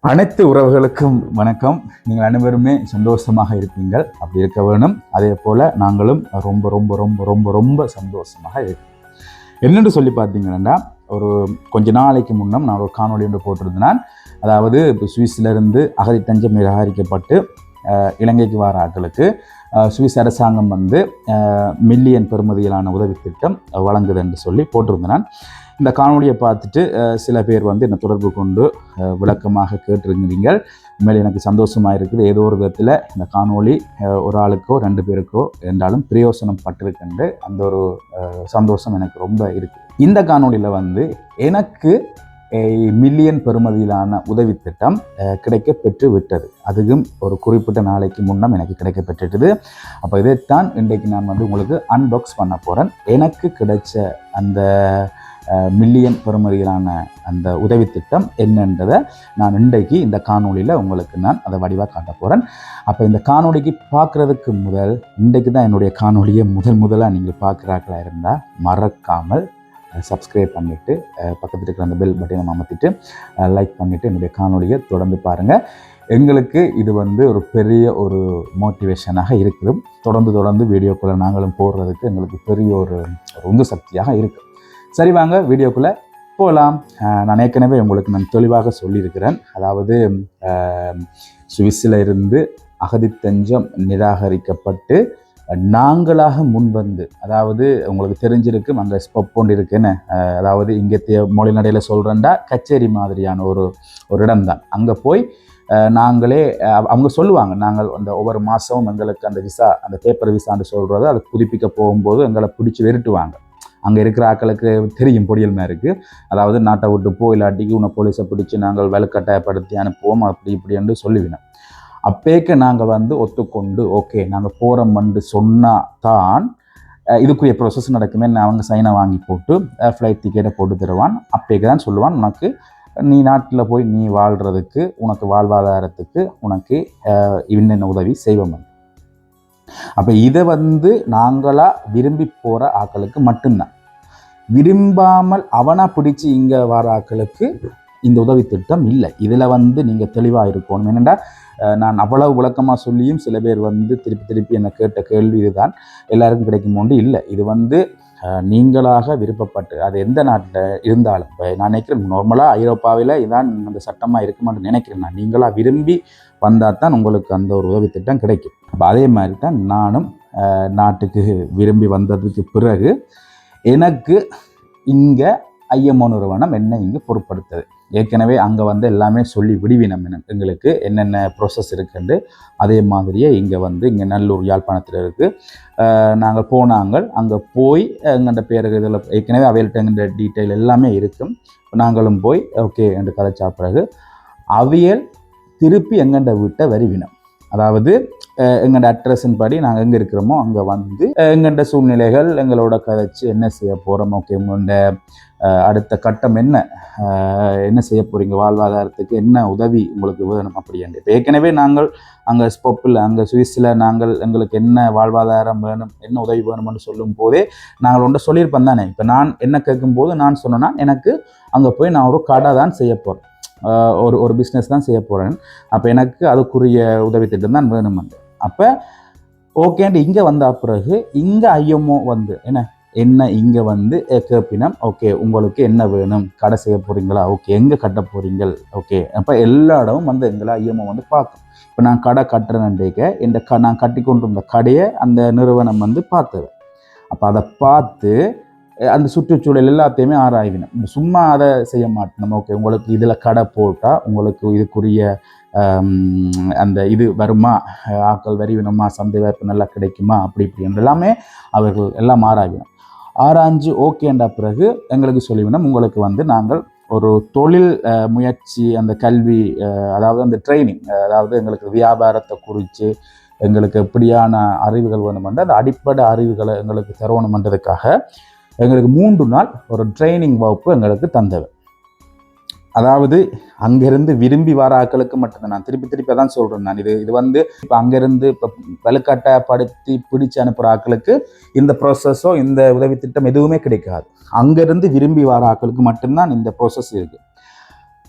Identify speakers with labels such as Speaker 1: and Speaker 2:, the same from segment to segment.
Speaker 1: அனைத்து உறவுகளுக்கும் வணக்கம். நீங்கள் அனைவருமே சந்தோஷமாக இருப்பீங்கள். அப்படி இருக்க வேணும். அதே போல் நாங்களும் ரொம்ப ரொம்ப ரொம்ப ரொம்ப ரொம்ப சந்தோஷமாக இருக்கோம். என்னென்று சொல்லி பார்த்தீங்கன்னா, ஒரு கொஞ்ச நாளைக்கு முன்னம் நான் ஒரு காணொலி ஒன்று போட்டிருந்தேன். அதாவது இப்போ சுவிஸ்லேருந்து அகதி தஞ்சம் நிராகரிக்கப்பட்டு இலங்கைக்கு வர ஆட்களுக்கு சுவிஸ் அரசாங்கம் மில்லியன் பெறுமதியிலான உதவி திட்டம் வழங்குது என்று சொல்லி போட்டிருந்தேன். இந்த காணொலியை பார்த்துட்டு சில பேர் என்னை தொடர்பு கொண்டு விளக்கமாக கேட்டிருந்தீங்க. உண்மையில் எனக்கு சந்தோஷமாக இருக்குது. ஏதோ ஒரு விதத்தில் இந்த காணொலி ஒரு ஆளுக்கோ 2 பேருக்கோ என்றாலும் பிரயோசனம் பட்டிருக்கின்ற அந்த ஒரு சந்தோஷம் எனக்கு ரொம்ப இருக்குது. இந்த காணொலியில் எனக்கு மில்லியன் பெறுமதியிலான உதவி திட்டம் கிடைக்க பெற்று விட்டது. அதுவும் ஒரு குறிப்பிட்ட நாளைக்கு முன்னம் எனக்கு கிடைக்க பெற்றுட்டது. அப்போ இதைத்தான் இன்றைக்கு நான் உங்களுக்கு அன்பாக்ஸ் பண்ண போகிறேன். எனக்கு கிடைச்ச அந்த மில்லியன் பெறுமதியிலான அந்த உதவி திட்டம் என்னன்றதை நான் இன்றைக்கு இந்த காணொலியில் உங்களுக்கு நான் அதை வடிவாக காட்ட போகிறேன். அப்போ இந்த காணொலிக்கு பார்க்குறதுக்கு இன்றைக்கு தான் என்னுடைய காணொலியை முதலாக நீங்கள் பார்க்குறாக்களாக இருந்தால் மறக்காமல் சப்ஸ்கிரைப் பண்ணிவிட்டு பக்கத்தில் இருக்கிற அந்த பெல் பட்டனை அமர்த்திட்டு லைக் பண்ணிவிட்டு என்னுடைய காணொலியை தொடர்ந்து பாருங்கள். எங்களுக்கு இது ஒரு பெரிய ஒரு மோட்டிவேஷனாக இருக்குது. தொடர்ந்து வீடியோக்குள்ளே நாங்களும் போடுறதுக்கு எங்களுக்கு பெரிய ஒரு உந்து சக்தியாக இருக்குது. சரி, வாங்க வீடியோக்குள்ளே போகலாம். நான் ஏற்கனவே நான் தெளிவாக சொல்லியிருக்கிறேன். அதாவது சுவிஸில் இருந்து அகதி தஞ்சம் நிராகரிக்கப்பட்டு நாங்களாக முன்வந்து, அதாவது உங்களுக்கு தெரிஞ்சிருக்கும் அங்கே ஸ்பப் ஒன்று இருக்குன்னு, அதாவது இங்கே மொழி நடையில் சொல்கிறேன்டா கச்சேரி மாதிரியான ஒரு இடம்தான். அங்கே போய் நாங்களே அவங்க சொல்லுவாங்க, நாங்கள் அந்த ஒவ்வொரு மாதமும் எங்களுக்கு அந்த விசா, அந்த பேப்பர் விசான்னு சொல்கிறது, அதை புதுப்பிக்க போகும்போது எங்களை பிடிச்சி வெறுட்டுவாங்க. அங்கே இருக்கிற ஆக்களுக்கு தெரியும் பொடியல்மா இருக்குது. அதாவது நாட்டை விட்டு இல்லாட்டிக்கு உன்னை போலீஸை பிடிச்சி நாங்கள் வலுக்கட்டாயப்படுத்தி அனுப்புவோம் அப்படி இப்படின்னு சொல்லுவினோம். அப்பேக்க நாங்கள் ஒத்துக்கொண்டு ஓகே நாங்கள் போகிறோம்னு சொன்னால் தான் இதுக்குரிய ப்ரொசஸ் நடக்குமே. அவங்க சைனை வாங்கி போட்டு ஃப்ளைட் டிக்கெட்டை போட்டு தருவான். அப்பேக்க தான் சொல்லுவான், உனக்கு நீ நாட்டில் போய் நீ வாழ்கிறதுக்கு, உனக்கு வாழ்வாதாரத்துக்கு உனக்கு இன்னென்ன உதவி செய்வோம். அப்போ இதை நாங்களாக விரும்பி போகிற ஆக்களுக்கு மட்டும்தான். விரும்பாமல் அவனாக பிடிச்சி இங்கே வர ஆக்களுக்கு இந்த உதவி திட்டம் இல்லை. இதில் நீங்கள் தெளிவாக இருக்கணும். என்னென்னா, நான் அவ்வளவு விளக்கமாக சொல்லியும் சில பேர் திருப்பி என்னை கேட்ட கேள்வி இதுதான், எல்லாருக்கும் கிடைக்குமோண்டு இல்லை. இது நீங்களாக விருப்பப்பட்டு, அது எந்த நாட்டில் இருந்தாலும், இப்போ நான் நினைக்கிறேன் நார்மலாக ஐரோப்பாவில் இதான் அந்த சட்டமாக இருக்குமான்னு நினைக்கிறேன். நான் நீங்களாக விரும்பி வந்தால் தான் உங்களுக்கு அந்த ஒரு உதவி திட்டம் கிடைக்கும். அப்போ அதே மாதிரி தான் நானும் நாட்டுக்கு விரும்பி வந்ததுக்கு பிறகு எனக்கு இங்கே ஐஎம்ஓ நிறுவனம் என்ன இங்கே பொருட்படுத்துது. ஏற்கனவே அங்கே எல்லாமே சொல்லி விடுவினம் எங்களுக்கு என்னென்ன ப்ரோசஸ் இருக்குன்னு. அதே மாதிரியே இங்கே இங்கே நல்லூர் யாழ்ப்பாணத்தில் இருக்குது. நாங்கள் போனாங்க, அங்கே போய் எங்கள்கிட்ட பேர் இதில் ஏற்கனவே அவையல்கிட்ட டீட்டெயில் எல்லாமே இருக்கும். நாங்களும் போய் ஓகே என்று கதைச்சா பிறகு அவியல் திருப்பி எங்கள்கிட்ட வீட்டை வருவினம். அதாவது எங்களோட அட்ரஸின் படி நாங்கள் எங்கே இருக்கிறோமோ அங்கே எங்கள்கிட்ட சூழ்நிலைகள் எங்களோட கதைச்சு என்ன செய்ய போகிறோம், ஓகே உங்களோட அடுத்த கட்டம் என்ன செய்ய போகிறீங்க, வாழ்வாதாரத்துக்கு என்ன உதவி உங்களுக்கு வேணும் அப்படின்ட்டு. இப்போ ஏற்கனவே நாங்கள் அங்கே ஸ்பொப்பில் அங்கே சுவிஸில் நாங்கள் எங்களுக்கு என்ன வாழ்வாதாரம் வேணும், என்ன உதவி வேணும்னு சொல்லும் போதே நாங்கள் ஒன்றை சொல்லியிருப்போம் தானே. இப்போ நான் என்ன கேட்கும்போது நான் சொன்னேன்னா, எனக்கு அங்கே போய் நான் ஒரு கடை தான் செய்ய போகிறேன், ஒரு பிஸ்னஸ் தான் செய்ய போகிறேன். அப்போ எனக்கு அதுக்குரிய உதவி திட்டம் தான் வேணும். அப்போ ஓகேன்ட்டு இங்கே வந்த பிறகு இங்கே ஐஎம்ஓ என்ன இங்கே கேட்பினம், ஓகே உங்களுக்கு என்ன வேணும், கடை செய்ய போகிறீங்களா, ஓகே எங்கே கட்ட போகிறீங்கள், ஓகே. அப்போ எல்லா இடமும் எங்களை ஐஎம்ஓ பார்க்கும். இப்போ நான் கடை கட்டுறேன்னுக்க நான் கட்டி கொண்டு இருந்த கடையை அந்த நிறுவனம் பார்த்தது. அப்போ அதை பார்த்து அந்த சுற்றுச்சூழல் எல்லாத்தையுமே ஆராய்வினோம். சும்மா அதை செய்ய மாட்டோம். நம்ம ஓகே உங்களுக்கு இதில் கடை போட்டால் உங்களுக்கு இதுக்குரிய அந்த இது வருமா, ஆக்கள் வரிவினமா, சந்தை வாய்ப்பு நல்லா கிடைக்குமா, அப்படி இப்படி எல்லாமே அவர்கள் எல்லாம் ஆராய்ஞ்சு ஓகேன்ற பிறகு எங்களுக்கு சொல்லிவினோம், உங்களுக்கு நாங்கள் ஒரு தொழில் முயற்சி அந்த கல்வி, அதாவது அந்த ட்ரைனிங், அதாவது எங்களுக்கு வியாபாரத்தை குறித்து எங்களுக்கு எப்படியான அறிவுகள் வேணுமென்று அந்த அடிப்படை அறிவுகளை எங்களுக்கு தரணுமென்றதுக்காக எங்களுக்கு 3 நாள் ஒரு ட்ரைனிங் வகுப்பு எங்களுக்கு தந்தவர். அதாவது அங்கேருந்து விரும்பி வர ஆக்களுக்கு மட்டும்தான். நான் திருப்பி தான் சொல்கிறேன். நான் இது இப்போ அங்கேருந்து இப்போ வலுக்கட்டாயப்படுத்தி பிடிச்சு அனுப்புகிற ஆக்களுக்கு இந்த ப்ராசஸோ இந்த உதவி திட்டம் எதுவுமே கிடைக்காது. அங்கேருந்து விரும்பி வர ஆக்களுக்கு மட்டும்தான் இந்த ப்ராசஸ் இருக்குது.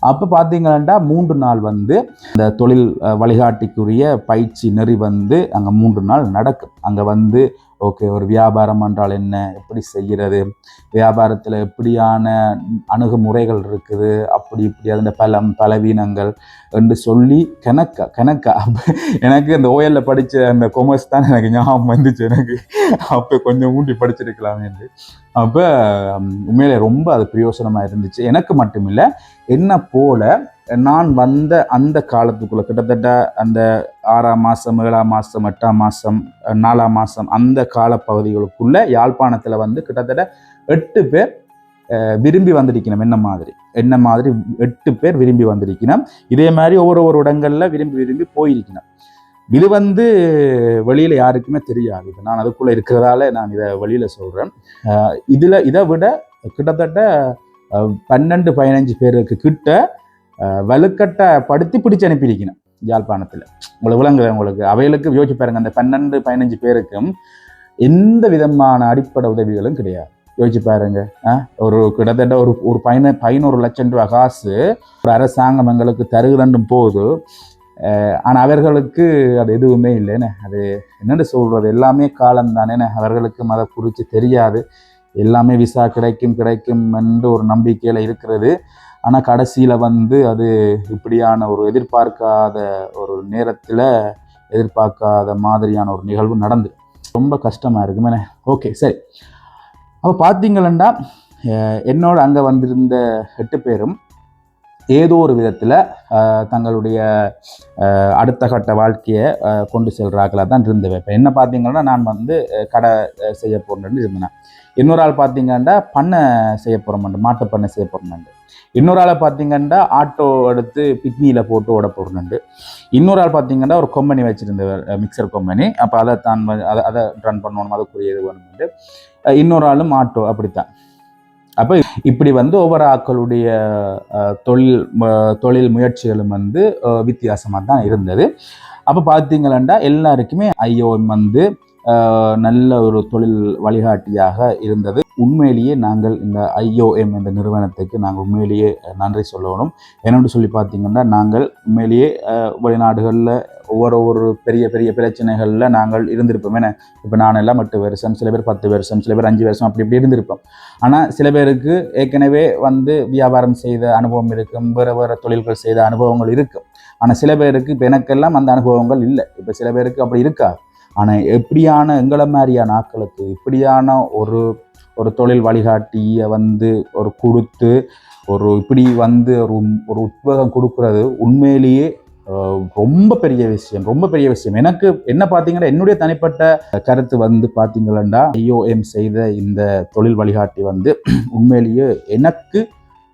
Speaker 1: அப்போ பார்த்தீங்கன்னா 3 நாள் வந்து இந்த தொழில் வழிகாட்டிக்குரிய பயிற்சி நெறி வந்து அங்கே 3 நாள் நடக்கும். அங்கே வந்து ஓகே ஒரு வியாபாரம் என்றால் என்ன, எப்படி செய்கிறது, வியாபாரத்தில் எப்படியான அணுகுமுறைகள் இருக்குது, அப்படி இப்படி அதன் பலவீனங்கள் என்று சொல்லி கணக்கா எனக்கு அந்த ஓஎல்ல படித்த அந்த கொமர்ஸ் தான் எனக்கு ஞாபகம் வந்துச்சு. எனக்கு அப்போ கொஞ்சம் ஊண்டி படிச்சிருக்கலாம் என்று. அப்போ உண்மையிலே ரொம்ப அது பிரயோசனமாக இருந்துச்சு. எனக்கு மட்டும் இல்லை, என்ன போல நான் வந்த அந்த காலத்துக்குள்ள கிட்டத்தட்ட அந்த 6ஆம் மாதம் 7ஆம் மாதம் 8ஆம் மாதம் 4ஆம் மாதம் அந்த காலப்பகுதிகளுக்குள்ள யாழ்ப்பாணத்தில் வந்து கிட்டத்தட்ட 8 பேர் விரும்பி வந்திருக்கணும். என்ன மாதிரி 8 பேர் விரும்பி வந்திருக்கணும். இதே மாதிரி ஒவ்வொரு இடங்கள்ல விரும்பி போயிருக்கணும். இது வந்து வெளியில யாருக்குமே தெரியாது. இது நான் அதுக்குள்ள இருக்கிறதால நான் இதை வெளியில சொல்றேன். இதை விட கிட்டத்தட்ட 12-15 பேருக்கு கிட்ட வலுக்கட்டை படுத்தி பிடிச்சு அனுப்பியிருக்கணும் யாழ்ப்பாணத்தில். உங்களுக்கு அவைகளுக்கு யோசிச்சு பாருங்க, அந்த 12-15 பேருக்கும் எந்த விதமான அடிப்படை உதவிகளும் கிடையாது. யோசிச்சு பாருங்க. ஒரு கிட்டத்தட்ட ஒரு 11 லட்சம் ரூபாய் காசு ஒரு அரசாங்கம் எங்களுக்கு தருகிறன்னும் போது, ஆனால் அவர்களுக்கு அது எதுவுமே இல்லைன்னு. அது என்னென்னு சொல்றது, எல்லாமே காலம் தானே. அவர்களுக்கும் அதை குறித்து தெரியாது. எல்லாமே விசா கிடைக்கும் என்று ஒரு நம்பிக்கையில் இருக்கிறது. ஆனால் கடைசியில் வந்து அது இப்படியான ஒரு எதிர்பார்க்காத ஒரு நேரத்தில் எதிர்பார்க்காத மாதிரியான ஒரு நிகழ்வு நடந்து ரொம்ப கஷ்டமாக இருக்குமே. ஓகே, சரி. அப்போ பார்த்தீங்களா, என்னோட அங்கே வந்திருந்த 8 பேரும் ஏதோ ஒரு விதத்தில் தங்களுடைய அடுத்த கட்ட வாழ்க்கையை கொண்டு செல்கிறார்களாக தான் இருந்தவை. இப்போ என்ன பார்த்தீங்கன்னா, நான் வந்து கடை செய்ய போகிறேன்னு இருந்தேன். இன்னொரு ஆள் பார்த்தீங்கன்னா பண்ணை செய்ய போகிறோம், மாட்டு பண்ணை செய்ய போகிறோம். இன்னொரு ஆளை பார்த்தீங்கன்னா ஆட்டோ எடுத்து பிக்னியில் போட்டு ஓட போகிறேன். இன்னொரு ஆள் பார்த்தீங்கன்னா ஒரு கம்பெனி வச்சுருந்தவர், மிக்சர் கம்பெனி. அப்போ அதை ரன் பண்ணணும், அதுக்குரிய இது வேணும்னு. இன்னொரு ஆளும் ஆட்டோ, அப்படித்தான். அப்போ இப்படி வந்து ஒவ்வொரு ஆக்களுடைய தொழில் முயற்சிகளும் வந்து வித்தியாசமாக தான் இருந்தது. அப்போ பார்த்தீங்களா, எல்லாருக்குமே ஐஓஎம் வந்து நல்ல ஒரு தொழில் வழிகாட்டியாக இருந்தது. உண்மையிலேயே நாங்கள் இந்த ஐஓஎம் என்ற நிறுவனத்துக்கு நாங்கள் உண்மையிலேயே நன்றி சொல்லணும். என்னென்னு சொல்லி பார்த்தீங்கன்னா, நாங்கள் உண்மையிலேயே வெளிநாடுகளில் ஒவ்வொரு பெரிய பெரிய பிரச்சனைகளில் நாங்கள் இருந்திருப்போம். ஏன்னா இப்போ நான் எல்லாம் 8 வருஷம், சில பேர் 10 வருஷம், சில பேர் 5 வருஷம், அப்படி இப்படி இருந்திருப்போம். ஆனால் சில பேருக்கு ஏற்கனவே வந்து வியாபாரம் செய்த அனுபவம் இருக்கும், வேறு தொழில்கள் செய்த அனுபவங்கள் இருக்கும். ஆனால் சில பேருக்கு இப்போ எனக்கெல்லாம் அந்த அனுபவங்கள் இல்லை. இப்போ சில பேருக்கு அப்படி இருக்காது. ஆனால் எப்படியான எங்களை மாதிரியான ஆட்களுக்கு இப்படியான ஒரு தொழில் வழிகாட்டியை வந்து ஒரு கொடுத்து இப்படி வந்து ஒரு உத்வேகம் கொடுக்கறது உண்மையிலேயே ரொம்ப பெரிய விஷயம். எனக்கு என்ன பார்த்தீங்கன்னா, என்னுடைய தனிப்பட்ட கருத்து வந்து பார்த்தீங்கன்னா, ஐஓஎம் செய்த இந்த தொழில் வழிகாட்டி வந்து உண்மையிலேயே எனக்கு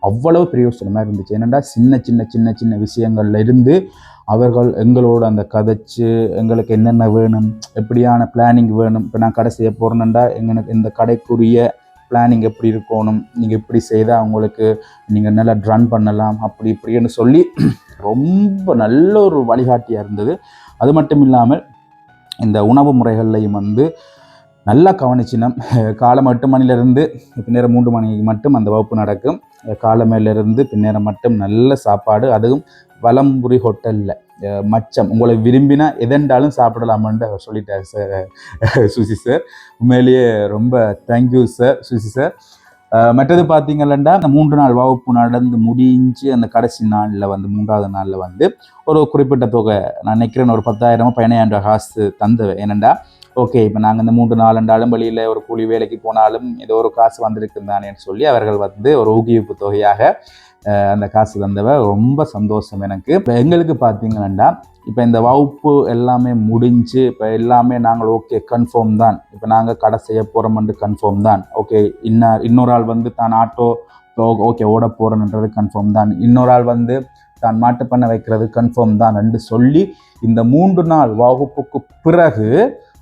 Speaker 1: அவ்வளவு பிரயோசனமாக இருந்துச்சு. ஏன்னா சின்ன விஷயங்கள்ல இருந்து அவர்கள் எங்களோட அந்த கதைச்சு எங்களுக்கு என்னென்ன வேணும், எப்படியான பிளானிங் வேணும். இப்போ நான் கடை செய்ய போகிறேன்னா எங்களுக்கு இந்த கடைக்குரிய பிளானிங் எப்படி இருக்கணும், நீங்கள் எப்படி செய்தால் அவங்களுக்கு நீங்கள் நல்லா ரன் பண்ணலாம், அப்படி இப்படின்னு சொல்லி ரொம்ப நல்ல ஒரு வழிகாட்டியாக இருந்தது. அது மட்டும் இல்லாமல் இந்த உணவு முறைகள்லையும் வந்து நல்லா கவனிச்சினோம். காலம் 8 மணிலேருந்து பின்னேரம் 3 மணிக்கு மட்டும் அந்த வகுப்பு நடக்கும். காலமேலேருந்து பின்னேரம் மட்டும் நல்ல சாப்பாடு, அதுவும் வலம்புரி ஹோட்டலில் மச்சம். உங்களை விரும்பினா எதென்றாலும் சாப்பிடலாமான்னு சொல்லிட்டார் சார் சுசி சார். உண்மையிலேயே ரொம்ப தேங்க்யூ சார் சுசி சார். மற்றது பார்த்தீங்கன்னா, அந்த 3 நாள் வகுப்பு நடந்து முடிஞ்சு அந்த கடைசி நாளில் வந்து 3ஆவது நாளில் வந்து ஒரு குறிப்பிட்ட தொகை, நான் நினைக்கிறேன் ஒரு 10,000-15,000 காசு தந்தவை. ஏனெண்டா ஓகே, இப்போ நாங்கள் இந்த 3 நாளுண்டாலும் வெளியில் ஒரு கூலி வேலைக்கு போனாலும் ஏதோ ஒரு காசு வந்திருக்குந்தானேன்னு சொல்லி அவர்கள் வந்து ஒரு ஊக்குவிப்பு தொகையாக அந்த காசு தந்தவை. ரொம்ப சந்தோஷம் எனக்கு. இப்போ எங்களுக்கு பார்த்தீங்கன்னா, இப்போ இந்த வகுப்பு எல்லாமே முடிஞ்சு இப்போ எல்லாமே நாங்கள் ஓகே கன்ஃபார்ம் தான். இப்போ நாங்கள் கடை செய்ய போகிறோம்னு கன்ஃபார்ம் தான். ஓகே, இன்னொரு ஆள் வந்து தான் ஆட்டோ ஓகே ஓட போகிறேன்ன்றது கன்ஃபார்ம் தான். இன்னொரு ஆள் வந்து தான் மாட்டு பண்ண வைக்கிறது கன்ஃபார்ம் தான் என்று சொல்லி இந்த 3 நாள் வகுப்புக்கு பிறகு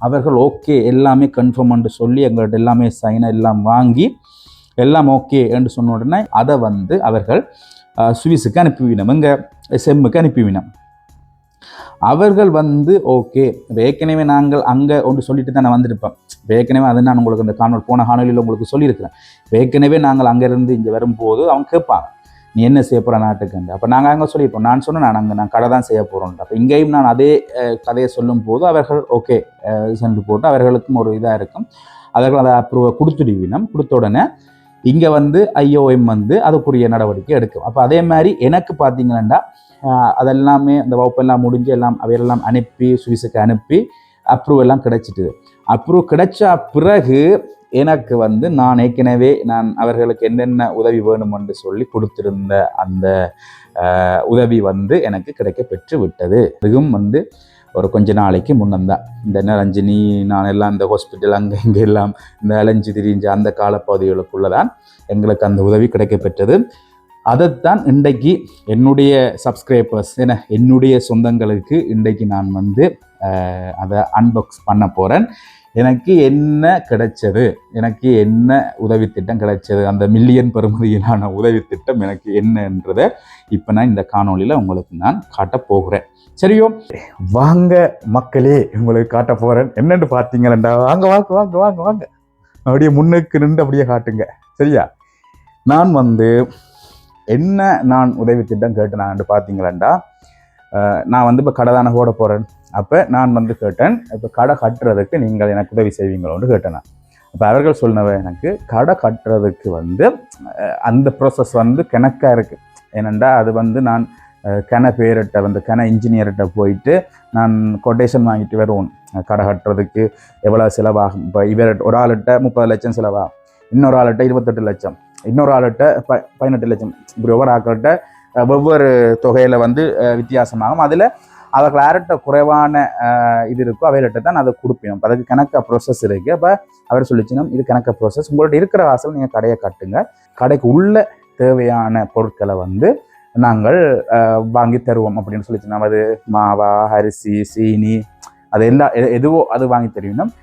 Speaker 1: அவர்கள் ஓகே எல்லாமே கன்ஃபார்ம் என்று சொல்லி எங்கள்கிட்ட எல்லாமே சைனை எல்லாம் வாங்கி எல்லாம் ஓகே என்று சொன்ன உடனே அதை வந்து அவர்கள் சுவிஸுக்கு அனுப்பிவினோம், எங்கள் செம்முக்கு அனுப்பிவினோம். அவர்கள் வந்து ஓகே, ஏற்கனவே நாங்கள் அங்கே ஒன்று சொல்லிட்டு தான் நான் வந்திருப்பேன். ஏற்கனவே அது நான் உங்களுக்கு இந்த போன காணொலியில் உங்களுக்கு சொல்லியிருக்கிறேன். ஏற்கனவே நாங்கள் அங்கேருந்து இங்கே வரும்போது அவங்க கேட்பாங்க, நீ என்ன செய்ய போகிற நாட்டுக்குண்டு. அப்போ நாங்கள் அங்கே சொல்லியிருப்போம். நான் சொன்னேன் நான் கடை தான் செய்ய போகிறோம். அப்போ இங்கேயும் நான் அதே கதையை சொல்லும் போது அவர்கள் ஓகே சென்று போட்டு அவர்களுக்கும் ஒரு இதாக இருக்கும். அவர்கள் அதை அப்ரூவ் கொடுத்துடுவினம். கொடுத்த உடனே இங்கே வந்து IOM வந்து அதுக்குரிய நடவடிக்கை எடுக்கும். அப்போ அதே மாதிரி எனக்கு பார்த்தீங்கன்னா அதெல்லாமே அந்த வகுப்பெல்லாம் முடிஞ்சு எல்லாம் அவையெல்லாம் அனுப்பி சுவிஸுக்கு அனுப்பி அப்ரூவ் எல்லாம் கிடைச்சிட்டு. அப்ரூவ் கிடைச்ச பிறகு எனக்கு வந்து நான் ஏற்கனவே அவர்களுக்கு என்னென்ன உதவி வேணும் என்று சொல்லி கொடுத்திருந்த அந்த உதவி வந்து எனக்கு கிடைக்க பெற்று விட்டது. இதுவும் வந்து ஒரு கொஞ்ச நாளைக்கு முன்னந்தான் இந்த நிரஞ்சினி நான் எல்லாம் இந்த ஹாஸ்பிட்டல் அங்கே இங்கே எல்லாம் இந்த அலைஞ்சு திரிஞ்ச அந்த காலப்பகுதிகளுக்குள்ளதான் எங்களுக்கு அந்த உதவி கிடைக்க பெற்றது. அதைத்தான் இன்றைக்கு என்னுடைய சப்ஸ்கிரைபர்ஸ் என்னுடைய சொந்தங்களுக்கு இன்றைக்கு நான் வந்து அதை அன்பாக்ஸ் பண்ண போகிறேன். எனக்கு என்ன கிடைச்சது, எனக்கு என்ன உதவி திட்டம் கிடைச்சது, அந்த மில்லியன் பெறுமதியிலான உதவி திட்டம் எனக்கு என்னன்றதை இப்போ நான் இந்த காணொலியில் உங்களுக்கு நான் காட்ட போகிறேன். சரியோ, வாங்க மக்களே, உங்களுக்கு காட்ட போகிறேன். என்னென்னு பார்த்தீங்களா, வாங்க வாங்க வாங்க வாங்க வாங்க அப்படியே முன்னுக்கு நின்று அப்படியே காட்டுங்க. சரியா, நான் வந்து நான் உதவி திட்டம் கேட்டேன் பார்த்தீங்களாண்டா, நான் வந்து இப்போ கடை தானே போட போகிறேன். அப்போ நான் வந்து கேட்டேன், இப்போ கடை கட்டுறதுக்கு நீங்கள் எனக்கு உதவி செய்வீங்களோன்னு கேட்டேன். அப்போ அவர்கள் சொன்னவ எனக்கு கடை கட்டுறதுக்கு வந்து அந்த ப்ராசஸ் வந்து கணக்காக இருக்குது. ஏனெண்டா அது வந்து நான் பேர்கிட்ட வந்து இன்ஜினியர்கிட்ட போயிட்டு நான் கொட்டேஷன் வாங்கிட்டு வருவோம். கடை கட்டுறதுக்கு எவ்வளோ செலவாகும். இப்போ ஒரு ஆள்கிட்ட 30 லட்சம் செலவாகும், இன்னொரு ஆள்கிட்ட 28 லட்சம், இன்னொரு ஆள்கிட்ட 18 லட்சம். இப்படி ஒவ்வொரு ஆட்கள்கிட்ட ஒவ்வொரு தொகையில் வந்து வித்தியாசமாகும். அதில் அவர்கள் யார்கிட்ட குறைவான இது இருக்கோ அவைகிட்ட தான் அதை கொடுப்போம். அதுக்கு கணக்காக ப்ரோசஸ் இருக்குது. அப்போ அவர் சொல்லிச்சுன்னா இது கணக்காக ப்ரோசஸ், உங்கள்கிட்ட இருக்கிற வாசல் நீங்கள் கடையை கட்டுங்க, கடைக்கு உள்ள தேவையான பொருட்களை வந்து நாங்கள் வாங்கி தருவோம் அப்படின்னு சொல்லிச்சுன்னா, அது மாவா, அரிசி, சீனி, அது எதுவோ அது வாங்கி தருவோம்.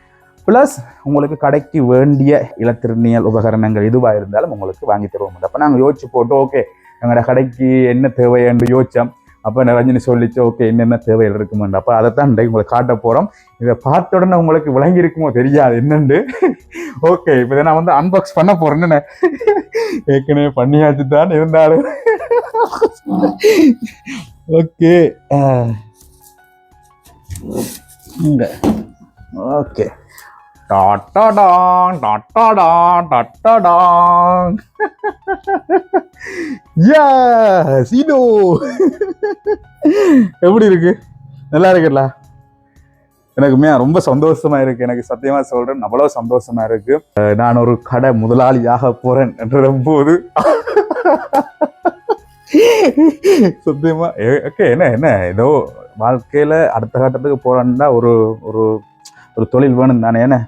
Speaker 1: ப்ளஸ் உங்களுக்கு கடைக்கு வேண்டிய இலத்திரனியல் உபகரணங்கள் எதுவாக இருந்தாலும் உங்களுக்கு வாங்கி தருவோம். அப்போ நாங்கள் யோசிச்சு போட்டு ஓகே எங்களோட கடைக்கு என்ன தேவை என்று யோசித்தோம். அப்போ ரஞ்சினி சொல்லிச்சு ஓகே என்னென்ன தேவைகள் இருக்குமெண்டு. அப்போ அதைத்தான் இன்றைக்கு உங்களுக்கு காட்ட போகிறோம். இதை பார்த்த உடனே உங்களுக்கு விளங்கி இருக்குமோ தெரியாது என்னண்டு. ஓகே, இப்போ இதை நான் வந்து அன்பாக்ஸ் பண்ண போகிறேன்னு ஏற்கனவே பண்ணியாச்சு தான் இருந்தாலும். Okay okay டாட்டாடாங் டாட்டாடாங் டாட்டாடாங். யா சீனோ எப்படி இருக்கு? நல்லா இருக்குல்ல? எனக்குமே ரொம்ப சந்தோஷமா இருக்கு. எனக்கு சத்தியமா சொல்றேன், அவ்வளோ சந்தோஷமா இருக்கு. நான் ஒரு கடை முதலாளியாக போறேன் என்ற போது சத்தியமா ஓகே. என்ன ஏதோ வாழ்க்கையில அடுத்த கட்டத்துக்கு போறேன்னா ஒரு ஒரு தொழில் வேணும் தானே. என்ன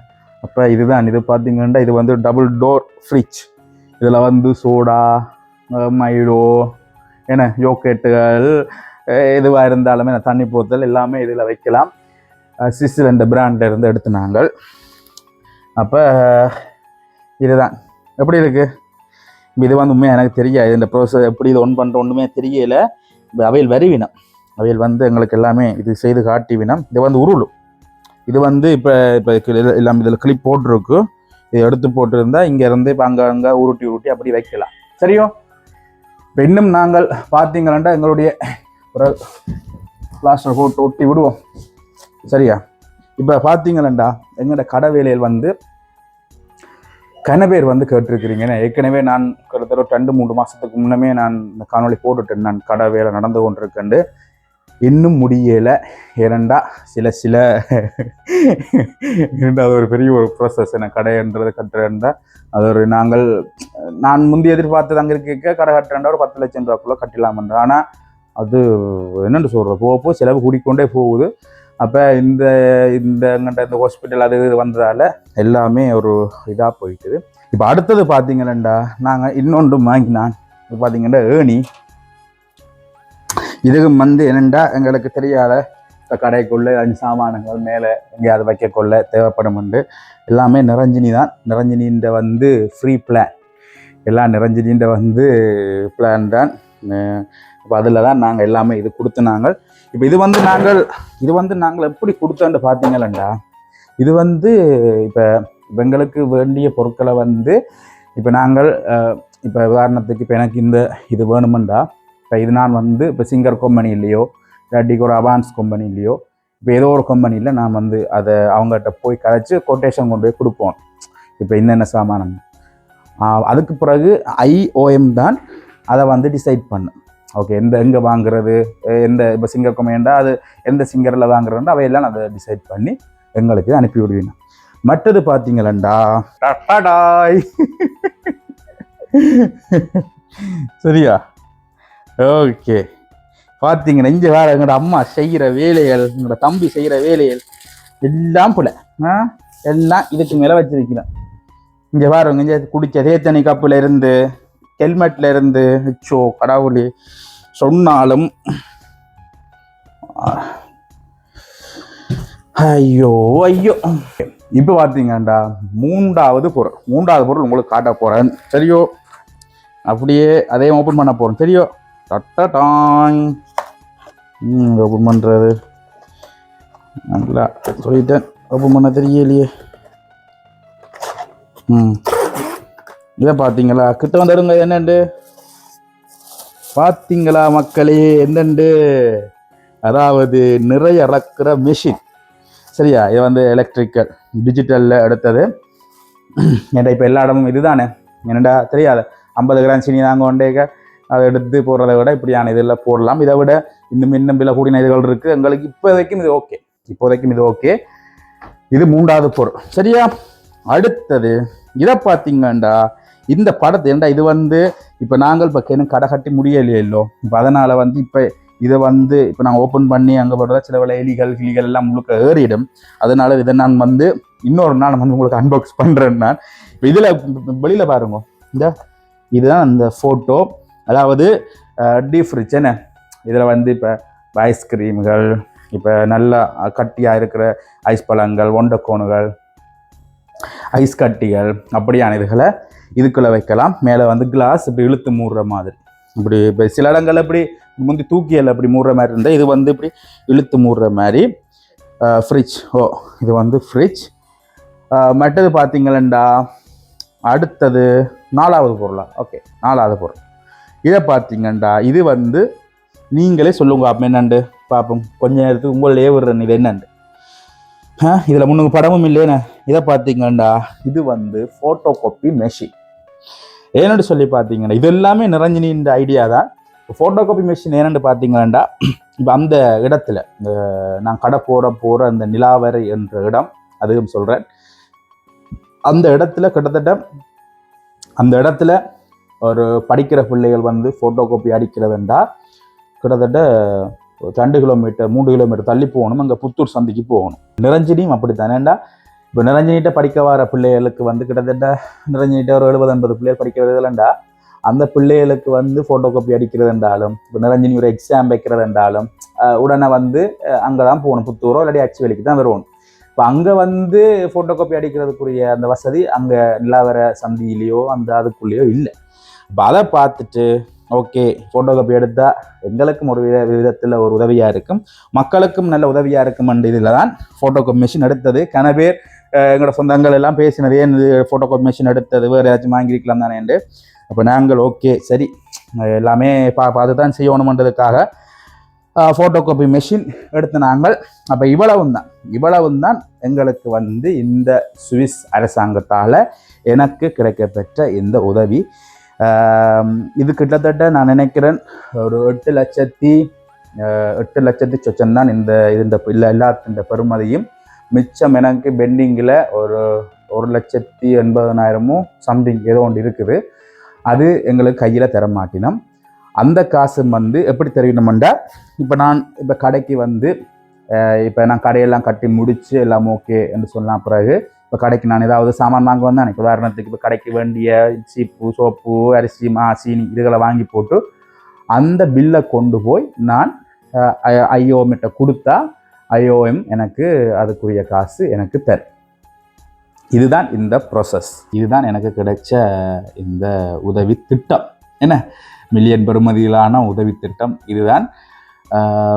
Speaker 1: அப்போ இதுதான், இது பார்த்தீங்கன்னா இது வந்து டபுள் டோர் ஃப்ரிட்ஜ். இதில் வந்து சோடா, மைடோ, யோகேட்டுகள் எதுவாக இருந்தாலுமே தண்ணி போத்தல் எல்லாமே இதில் வைக்கலாம். சிசில் இந்த பிராண்டில் இருந்து எடுத்து நாங்கள். அப்போ இதுதான் எப்படி இருக்குது. இது வந்து உண்மையாக எனக்கு தெரியாது, இந்த ப்ரோசஸ் எப்படி இது ஒன் பண்ணுற ஒன்றுமே தெரியலை. அவையில் வருவினம், அவையில் வந்து எங்களுக்கு எல்லாமே இது செய்து காட்டிவினம். இது வந்து உருளும். இது வந்து இப்போ எல்லாம் இதில் கிளிப் போட்டிருக்கு. இதை எடுத்து போட்டிருந்தா இங்கேருந்து இப்போ அங்கே உருட்டி அப்படி வைக்கலாம். சரியோ, இப்போ இன்னும் நாங்கள் பார்த்தீங்களாண்டா எங்களுடைய ஒரு பிளாஸ்டர் போட்டு ஒட்டி விடுவோம். சரியா, இப்போ பார்த்தீங்களாண்டா எங்களோட கடை வேலையில் வந்து பேர் வந்து கேட்டிருக்கிறீங்க. ஏற்கனவே நான் கிட்டத்தட்ட 2-3 மாதத்துக்கு முன்னமே நான் இந்த காணொலி போட்டுட்டேன். நான் கடை வேலை நடந்து கொண்டிருக்கேன், இன்னும் முடியலை. ஏனண்டா சில அது ஒரு பெரிய ஒரு ப்ராசஸ். என்ன கடைன்றது கட்டுறேன்டா அது ஒரு நான் முந்தி எதிர்பார்த்தது அங்கே இருக்க கடை கட்டுறேன்டா ஒரு 10 லட்சம் ரூபாய்க்குள்ளே கட்டலாமன்ற. ஆனால் அது என்னென்னு சொல்கிற போக செலவு கூடிக்கொண்டே போகுது. அப்போ இந்த ஹாஸ்பிட்டல் அது இது வந்ததால் எல்லாமே ஒரு இதாக போயிட்டுது. இப்போ அடுத்தது பார்த்தீங்கன்னா நாங்கள் இன்னொன்று வாங்கினான். இப்போ பார்த்தீங்கன்னா ஏணி. இதுக்கு வந்து என்னென்னா எங்களுக்கு தெரியாத கடைக்குள்ளே 5 சாமானங்கள் மேலே எங்கேயாவது வைக்கக்குள்ள தேவைப்படும். எல்லாமே நிரஞ்சினி தான். நிரஞ்சினின்ற வந்து ஃப்ரீ பிளான், எல்லாம் நிரஞ்சினின்ற வந்து பிளான் தான். இப்போ அதில் தான் நாங்கள் எல்லாமே இது கொடுத்துனாங்க. இப்போ இது வந்து நாங்கள் எப்படி கொடுத்தோன்னு பார்த்தீங்களா, இது வந்து இப்போ எங்களுக்கு வேண்டிய பொருட்களை வந்து இப்போ நாங்கள் இப்போ உதாரணத்துக்கு இப்போ எனக்கு இந்த இது வேணுமெண்டா இப்போ இது நான் வந்து இப்போ சிங்கர் கம்பெனி இல்லையோ இல்லாட்டிக்கு ஒரு அவான்ஸ் கம்பெனி இல்லையோ இப்போ ஏதோ ஒரு கம்பெனியில் நான் வந்து அதை அவங்ககிட்ட போய் கதைச்சி கொட்டேஷன் கொண்டு போய் கொடுப்போம். இப்போ என்னென்ன சாமானம் அதுக்கு பிறகு IOM தான் அதை வந்து டிசைட் பண்ணு. ஓகே எங்கே வாங்குறது, எந்த இப்போ சிங்கர் கம்பெனிண்டா அது எந்த சிங்கரில் வாங்குறதுண்டா அவையெல்லாம் அதை டிசைட் பண்ணி எங்களுக்கு அனுப்பி விடுவீங்க. மற்றது பார்த்தீங்களா டடாய் சரியா? ஓகே பார்த்தீங்கன்னா இங்கே வேற எங்களோட அம்மா செய்கிற வேலைகள், எங்களோட தம்பி செய்கிற வேலைகள் எல்லாம் போல எல்லாம் இதுக்கு மேலே வச்சிருக்கிறேன். இங்கே வேற இங்கே குடிச்ச தேத்தனி கப்பில் இருந்து ஹெல்மெட்ல இருந்து வச்சோ கடவுளே சொன்னாலும் ஐயோ ஐயோ. இப்போ பார்த்தீங்கண்டா மூன்றாவது பொருள் உங்களுக்கு காட்ட போகிறேன் சரியோ? அப்படியே அதையும் ஓப்பன் பண்ண போகிறோம் சரியோ? டட்டாங் ஓப்பன் பண்ணுறது நல்லா சொல்லிட்டேன், ஓப்பன் பண்ண தெரியலையே. இதை பார்த்தீங்களா? கிட்ட வந்துடுங்க. என்னண்டு பார்த்தீங்களா மக்களே? என்னண்டு அதாவது நிறைய இறக்குற மெஷின் சரியா? இது வந்து எலக்ட்ரிக்கல் டிஜிட்டலில் எடுத்தது. ஏன்டா இப்போ எல்லா இடமும் இதுதானே, என்னடா தெரியாது 50 கிராம் சீனி நாங்கள் ஒன்றேக்க அதை எடுத்து போடுறதை விட இப்படியான இதில் போடலாம். இதை விட இன்னும் விலை கூடின இதுகள் இருக்குது. எங்களுக்கு இப்போதைக்கும் இது ஓகே. இது மூன்றாவது பொருள் சரியா? அடுத்தது இதை பார்த்தீங்கண்டா இந்த படத்தை ஏண்டா இது வந்து இப்போ நாங்கள் இப்போ கடை கட்டி முடியலையோ, இப்போ அதனால் வந்து இப்போ இதை வந்து இப்போ நாங்கள் ஓப்பன் பண்ணி அங்கே போடுறதா சில வேலை கிளிகள் எல்லாம் முழுக்க ஏறிடும். அதனால இதை நான் வந்து இன்னொரு நாள் வந்து உங்களுக்கு அன்பாக்ஸ் பண்ணுறேன். நான் இப்போ இதில் வெளியில் பாருங்க, இதுதான் அந்த ஃபோட்டோ. அதாவது டீப் ஃப்ரிட்ஜ் என்ன, இதில் வந்து இப்போ ஐஸ்கிரீம்கள், இப்போ நல்லா கட்டியாக இருக்கிற ஐஸ் பழங்கள், ஒண்டக்கோணுகள், ஐஸ் கட்டிகள் அப்படியான இதுகளை இதுக்குள்ளே வைக்கலாம். மேலே வந்து கிளாஸ் இப்படி இழுத்து மூடுற மாதிரி, இப்படி இப்போ சில இடங்கள் இப்படி முந்தி தூக்கியல் அப்படி மூடுற மாதிரி இருந்தால் இது வந்து இப்படி இழுத்து மூடுற மாதிரி ஃப்ரிட்ஜ். இது வந்து ஃப்ரிட்ஜ். மற்றது பார்த்தீங்களா அடுத்தது நாலாவது பொருள். இதை பார்த்தீங்கண்டா இது வந்து நீங்களே சொல்லுங்க அப்போ என்னண்டு பார்ப்போம். கொஞ்ச நேரத்துக்கு உங்களே விடுறேன் இது என்னண்டு. இதில் முன்னுக்கு படமும் இல்லைன்னு. இதை பார்த்தீங்கண்டா இது வந்து ஃபோட்டோ காப்பி மெஷின். ஏன்னு சொல்லி பார்த்தீங்கன்னா இது எல்லாமே நிரஞ்சனின் ஐடியா தான். ஃபோட்டோ காப்பி மெஷின் ஏன்னு பார்த்தீங்கன்னாண்டா இப்போ அந்த இடத்துல இந்த நான் கடை போகிற அந்த நிலாவரை என்ற இடம், அதுவும் சொல்கிறேன். அந்த இடத்துல கிட்டத்தட்ட அந்த இடத்துல ஒரு படிக்கிற பிள்ளைகள் வந்து ஃபோட்டோ காப்பி அடிக்கிறதுண்டா கிட்டத்தட்ட 2 கிலோமீட்டர் 3 கிலோமீட்டர் தள்ளி போகணும். அங்கே புத்தூர் சந்திக்கு போகணும். நிரஞ்சனியும் அப்படி தானேண்டா. இப்போ நிரஞ்சனிட்ட படிக்க வர பிள்ளைகளுக்கு வந்து கிட்டத்தட்ட நிரஞ்சனிட்ட ஒரு 70-80 பிள்ளைகள் படிக்க வருதுலண்டா, அந்த பிள்ளைகளுக்கு வந்து ஃபோட்டோ காப்பி அடிக்கிறதுண்டாலும் இப்போ நிரஞ்சனி ஒரு எக்ஸாம் வைக்கிறதுண்டாலும் உடனே வந்து அங்கே தான் போகணும், புத்தூரோ இல்லாட்டி அச்சுவேலிக்கு தான் வருவோம். இப்போ அங்கே வந்து ஃபோட்டோ காப்பி அடிக்கிறதுக்குரிய அந்த வசதி அங்கே நிலாவர சந்தியிலையோ அந்த அதுக்குள்ளேயோ இல்லை. இப்போ அதை பார்த்துட்டு ஓகே ஃபோட்டோ காப்பி எடுத்தால் எங்களுக்கும் ஒரு விதத்தில் ஒரு உதவியாக இருக்கும், மக்களுக்கும் நல்ல உதவியாக இருக்கும். அண்ட் இதில் தான் ஃபோட்டோ காப்பி மிஷின் எடுத்தது. கன பேர் எங்களோட சொந்தங்கள் எல்லாம் பேசினது, ஏன் ஃபோட்டோ காப்பி மிஷின் எடுத்தது, வேறு ஏதாச்சும் வாங்கியிருக்கலாம் தானேண்டு. அப்போ நாங்கள் ஓகே சரி எல்லாமே பார்த்து தான் செய்யணுமன்றதுக்காக ஃபோட்டோ காப்பி மெஷின் எடுத்து நாங்கள். அப்போ இவ்வளவும் தான் எங்களுக்கு வந்து இந்த சுவிஸ் அரசாங்கத்தால் எனக்கு கிடைக்கப்பெற்ற இந்த உதவி. இது கிட்டத்தட்ட நான் நினைக்கிறேன் ஒரு 8 லட்சத்தி சொச்சம் தான் இந்த எல்லாத்தின் பெறுமதியும். மிச்சம் எனக்கு பெண்டிங்கில் ஒரு 1,80,000 சம்திங் ஏதோ ஒன்று இருக்குது. அது எங்களுக்கு கையில் தர மாட்டினோம். அந்த காசு வந்து எப்படி தெரியணுமெண்டா இப்போ கடைக்கு வந்து இப்போ நான் கடையெல்லாம் கட்டி முடித்து எல்லாம் ஓகே என்று சொன்ன பிறகு இப்போ கடைக்கு நான் ஏதாவது சாமான் வாங்க வந்தேன். இப்போ உதாரணத்துக்கு இப்போ கடைக்கு வேண்டிய சீப்பு, சோப்பு, அரிசி, சீனி இதுகளை வாங்கி போட்டு அந்த பில்லை கொண்டு போய் நான் IOM கொடுத்தா IOM எனக்கு அதுக்குரிய காசு எனக்கு தரும். இதுதான் இந்த ப்ராசஸ். இதுதான் எனக்கு கிடைச்ச இந்த உதவி திட்டம். என்ன மில்லியன் பெறுமதியிலான உதவி திட்டம் இதுதான்.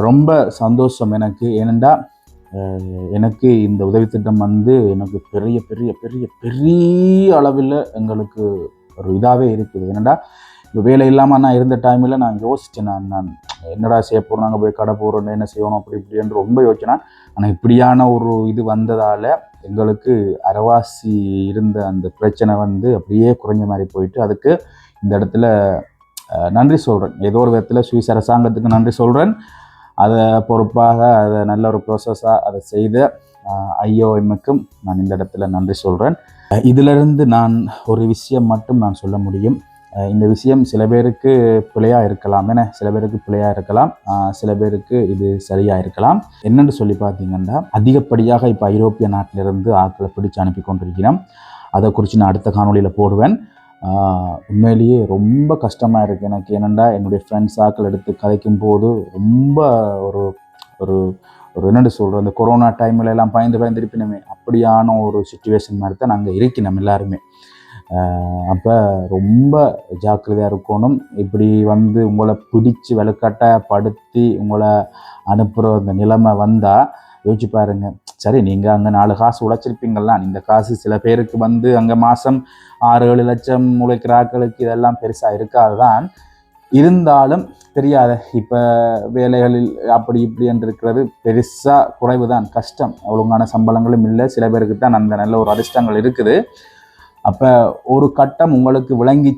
Speaker 1: ரொம்ப சந்தோஷம் எனக்கு. ஏனெண்டா எனக்கு இந்த உதவி திட்டம் வந்து எனக்கு பெரிய பெரிய பெரிய பெரிய அளவில் எங்களுக்கு ஒரு இதாகவே இருக்குது. என்னடா இப்போ வேலை இல்லாமல் நான் இருந்த டைமில் நான் யோசித்தேன், நான் என்னடா செய்ய போகிறோம், நாங்கள் போய் கடை போகிறோம், என்ன செய்யணும் அப்படி இப்படின்னு ரொம்ப யோசிச்சேன். ஆனால் இப்படியான ஒரு இது வந்ததால் எங்களுக்கு அரைவாசி இருந்த அந்த பிரச்சனை வந்து அப்படியே குறைஞ்ச மாதிரி போயிட்டு, அதுக்கு இந்த இடத்துல நன்றி சொல்கிறேன். ஏதோ ஒரு விதத்தில் சுவிஸ் அரசாங்கத்துக்கு நன்றி சொல்கிறேன். அதை பொறுப்பாக அதை நல்ல ஒரு ப்ரோசஸாக அதை செய்த IOMக்கும் நான் இந்த இடத்துல நன்றி சொல்கிறேன். இதிலிருந்து நான் ஒரு விஷயம் மட்டும் நான் சொல்ல முடியும். இந்த விஷயம் சில பேருக்கு பிழையாக இருக்கலாம், சில பேருக்கு பிழையாக இருக்கலாம், சில பேருக்கு இது சரியாக இருக்கலாம். என்னென்னு சொல்லி பார்த்தீங்கன்னா, அதிகப்படியாக இப்போ ஐரோப்பிய நாட்டிலிருந்து ஆட்களை பிடிச்சு அனுப்பி கொண்டிருக்கிறோம். அதை குறித்து நான் அடுத்த காணொலியில் போடுவேன். உண்மையிலேயே ரொம்ப கஷ்டமாக இருக்குது எனக்கு. என்னென்னா என்னுடைய ஃப்ரெண்ட்ஸ் ஆட்கள் எடுத்து கதைக்கும் போது ரொம்ப ஒரு ஒரு ஒரு என்னென்னு சொல்கிறோம், இந்த கொரோனா டைமில் எல்லாம் பயந்து இருப்பினமே அப்படியான ஒரு சுச்சுவேஷன் மாதிரி தான் நாங்கள் இருக்கணும் எல்லாருமே. அப்போ ரொம்ப ஜாக்கிரதையாக இருக்கணும். இப்படி வந்து உங்களை பிடிச்சி வலுக்கட்டாயப்படுத்தி உங்களை அனுப்புகிற அந்த நிலைமை வந்தால் யோசிச்சு பாருங்கள். சரி, நீங்கள் அங்கே 4 காசு உழைச்சிருப்பீங்களா, இந்த காசு சில பேருக்கு வந்து அங்கே மாதம் 6-7 லட்சம் உழைக்கிற ஆட்களுக்கு இதெல்லாம் பெருசாக இருக்காது தான். இருந்தாலும் தெரியாத இப்போ வேலைகளில் அப்படி இப்படி என்று இருக்கிறது பெருசாக குறைவு தான், கஷ்டம். ஒழுங்கான சம்பளங்களும் இல்லை. சில பேருக்கு தான் அந்த நல்ல ஒரு அதிர்ஷ்டங்கள் இருக்குது. அப்போ ஒரு கட்டம் உங்களுக்கு விளங்கி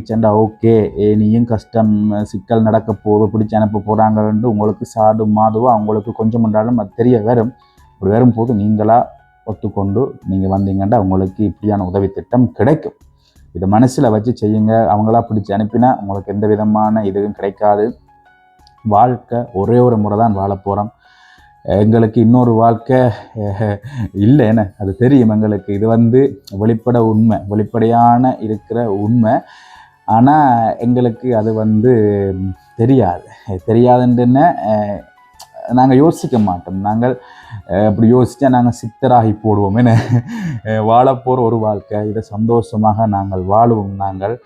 Speaker 1: சென்றா ஓகே, நீயும் கஷ்டம் சிக்கல் நடக்க போது பிடிச்சி அனுப்ப போகிறாங்கன்னு உங்களுக்கு சாடு மாதுவாக அவங்களுக்கு கொஞ்சம் என்றாலும் அது தெரிய வரும். அப்படி வரும்போது நீங்களாக ஒத்துக்கொண்டு நீங்கள் வந்தீங்கன்னா உங்களுக்கு இப்படியான உதவி திட்டம் கிடைக்கும். இதை மனசில் வச்சு செய்யுங்க. அவங்களா பிடிச்சி அனுப்பினா உங்களுக்கு எந்த விதமான இதுவும் கிடைக்காது. வாழ்க்கை ஒரே ஒரு முறை தான் வாழ போகிறோம். எங்களுக்கு இன்னொரு வாழ்க்கை இல்லை, அது தெரியும் எங்களுக்கு. இது வந்து வெளிப்படையான இருக்கிற உண்மை. ஆனால் எங்களுக்கு அது வந்து தெரியாதுன்னு நாங்கள் யோசிக்க மாட்டோம். நாங்கள் அப்படி யோசித்தா நாங்கள் சித்தராகி போடுவோம். வாழப்போகிற ஒரு வாழ்க்கை, இதை சந்தோஷமாக நாங்கள் வாழுவோம். நாங்கள்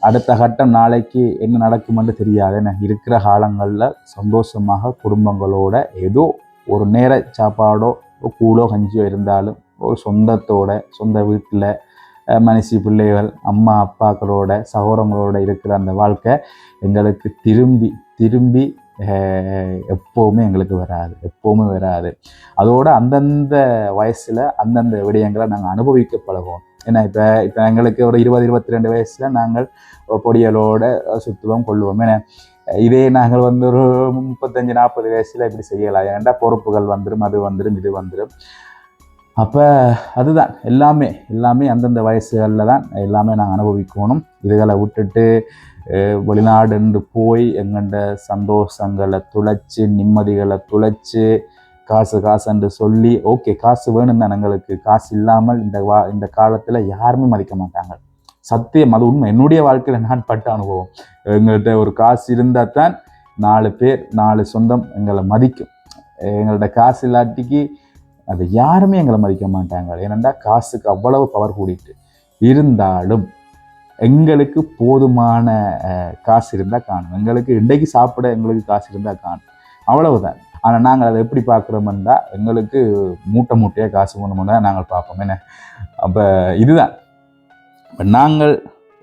Speaker 1: அடுத்த கட்டம் நாளைக்கு என்ன நடக்குமென்று தெரியாது. இருக்கிற காலங்களில் சந்தோஷமாக குடும்பங்களோட ஏதோ ஒரு நேர சாப்பாடோ கூழோ கஞ்சியோ இருந்தாலும் ஒரு சொந்த வீட்டில் மனுஷி பிள்ளைகள் அம்மா அப்பாக்களோட சகோதரங்களோட இருக்கிற அந்த வாழ்க்கை எங்களுக்கு திரும்பி எப்போவுமே எங்களுக்கு எப்போவுமே வராது. அதோட அந்தந்த வயசில் அந்தந்த விடயங்களை நாங்கள் அனுபவிக்க பழகுவோம். ஏன்னா இப்போ எங்களுக்கு ஒரு 20-22 வயசில் நாங்கள் பொடியலோட சுற்றுவோம் கொள்ளுவோம். ஏன்னா இதே நாங்கள் வந்து ஒரு 35-40 வயசில் இப்படி செய்யலாம். ஏன்டா பொறுப்புகள் வந்துடும், அது வந்துடும், இது வந்துடும். அப்போ அதுதான் எல்லாமே அந்தந்த வயசுகளில் தான் எல்லாமே நாங்கள் அனுபவிக்கணும். இதுகளை விட்டுட்டு வெளிநாடுன்னு போய் எங்கள்ட சந்தோஷங்களை துளைச்சி நிம்மதிகளை துளைச்சி காசுன்னு சொல்லி ஓகே, காசு வேணும் தான். எங்களுக்கு காசு இல்லாமல் இந்த காலத்தில் யாருமே மதிக்க மாட்டாங்க. சத்தியம், அது உண்மை. என்னுடைய வாழ்க்கையில் நான் பட்ட அனுபவம். எங்கள்கிட்ட ஒரு காசு இருந்தால் தான் 4 பேர் 4 சொந்தம் எங்களை மதிக்கும். எங்கள்கிட்ட காசு இல்லாட்டிக்கு அது யாருமே எங்களை மதிக்க மாட்டாங்க. ஏனெண்டா காசுக்கு அவ்வளவு பவர் கூடிட்டு இருந்தாலும் எங்களுக்கு போதுமான காசு இருந்தால் காணும். எங்களுக்கு இன்றைக்கு சாப்பிட எங்களுக்கு காசு இருந்தால் காணும், அவ்வளவுதான். ஆனால் நாங்கள் அதை எப்படி பார்க்குறோம்னா எங்களுக்கு மூட்டையாக காசு கொண்டு தான் நாங்கள் பார்ப்போம். அப்போ இதுதான். இப்போ நாங்கள்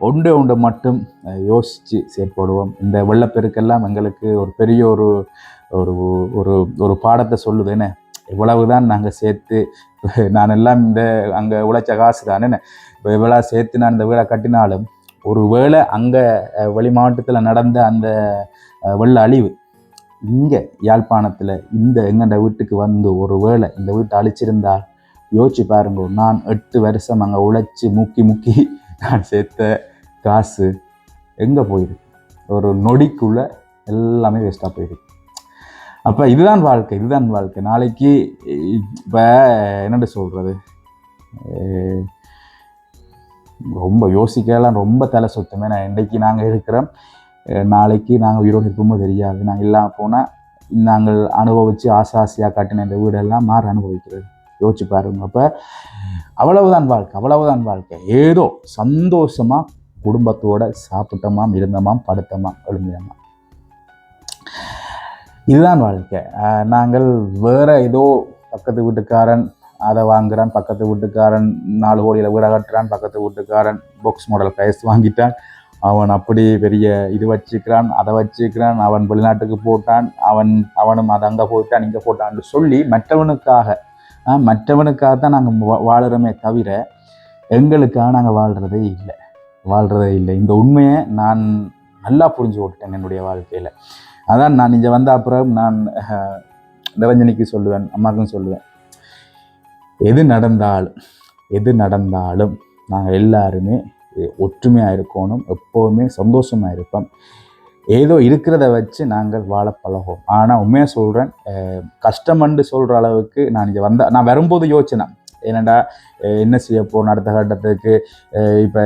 Speaker 1: ஒன்றை மட்டும் யோசித்து செயற்படுவோம். இந்த வெள்ளப்பெருக்கெல்லாம் எங்களுக்கு ஒரு பெரிய ஒரு ஒரு ஒரு பாடத்தை சொல்லுது. இவ்வளவுதான் நாங்கள் சேர்த்து, நான் எல்லாம் இந்த அங்கே உழைச்ச காசு தானே, இப்போ இவ்வளோ சேர்த்து நான் இந்த வீடை கட்டினாலும் ஒரு வேளை அங்கே வெளி மாவட்டத்தில் நடந்த அந்த வெள்ள அழிவு இங்கே யாழ்ப்பாணத்தில் இந்த எங்கள்ட வீட்டுக்கு வந்து ஒரு வேளை இந்த வீட்டை அழிச்சிருந்தால் யோசிச்சு பாருங்க, நான் 8 வருஷம் அங்கே உழைச்சி முக்கி நான் சேர்த்த காசு எங்கே போயிருக்கு? ஒரு நொடிக்குள்ளே எல்லாமே வேஸ்ட்டாக போயிருக்கு. அப்போ இதுதான் வாழ்க்கை. நாளைக்கு இப்போ என்னென்னு சொல்கிறது, ரொம்ப யோசிக்கலாம், ரொம்ப தலை சுத்தமே. நான் இன்றைக்கு நாங்கள் இருக்கிறோம், நாளைக்கு நாங்கள் உயிரோடு இருப்போமோ தெரியாது. நாங்கள் இல்லாமல் போனால் நாங்கள் அனுபவித்து ஆசையாக கட்டின இந்த வீடெல்லாம் மாற அனுபவிக்கிறது. யோசிச்சு பாருங்க. அப்போ அவ்வளவுதான் வாழ்க்கை. ஏதோ சந்தோஷமாக குடும்பத்தோடு சாப்பிட்டோமாம், இருந்தோமாம், படுத்தோமாம், எழுந்தினோமாம். இதுதான் வாழ்க்கை. நாங்கள் வேறு ஏதோ பக்கத்து வீட்டுக்காரன் அதை வாங்குறான், பக்கத்து வீட்டுக்காரன் 4 கோடியில் வீடை கட்டுறான், பக்கத்து வீட்டுக்காரன் பாக்ஸ் மாடல் கைஸ் வாங்கிட்டான், அவன் அப்படி பெரிய இது வச்சுக்கிறான், அதை வச்சுக்கிறான், அவன் வெளிநாட்டுக்கு போட்டான், அவனும் அதை அங்கே போயிட்டான் இங்கே போட்டான்னு சொல்லி மற்றவனுக்காக தான் நாங்கள் வாழுறோமே தவிர எங்களுக்காக நாங்கள் வாழ்கிறதே இல்லை. இந்த உண்மையை நான் நல்லா புரிஞ்சு விட்டுட்டேன் என்னுடைய வாழ்க்கையில். அதான் நான் இங்கே வந்த அப்புறம் நான் நிரஞ்சனிக்கு சொல்லுவேன், அம்மாவுக்கும் சொல்லுவேன், எது நடந்தாலும் நாங்கள் எல்லாருமே ஒற்றுமையாக இருக்கணும், எப்போவுமே சந்தோஷமாக இருப்போம், ஏதோ இருக்கிறத வச்சு நாங்கள் வாழ பழகும். ஆனால் உண்மையாக சொல்கிறேன், கஷ்டம்னு சொல்கிற அளவுக்கு நான் வரும்போது யோசிச்சேன், ஏன்னாடா என்ன செய்ய போகிறோம் அடுத்த கட்டத்துக்கு. இப்போ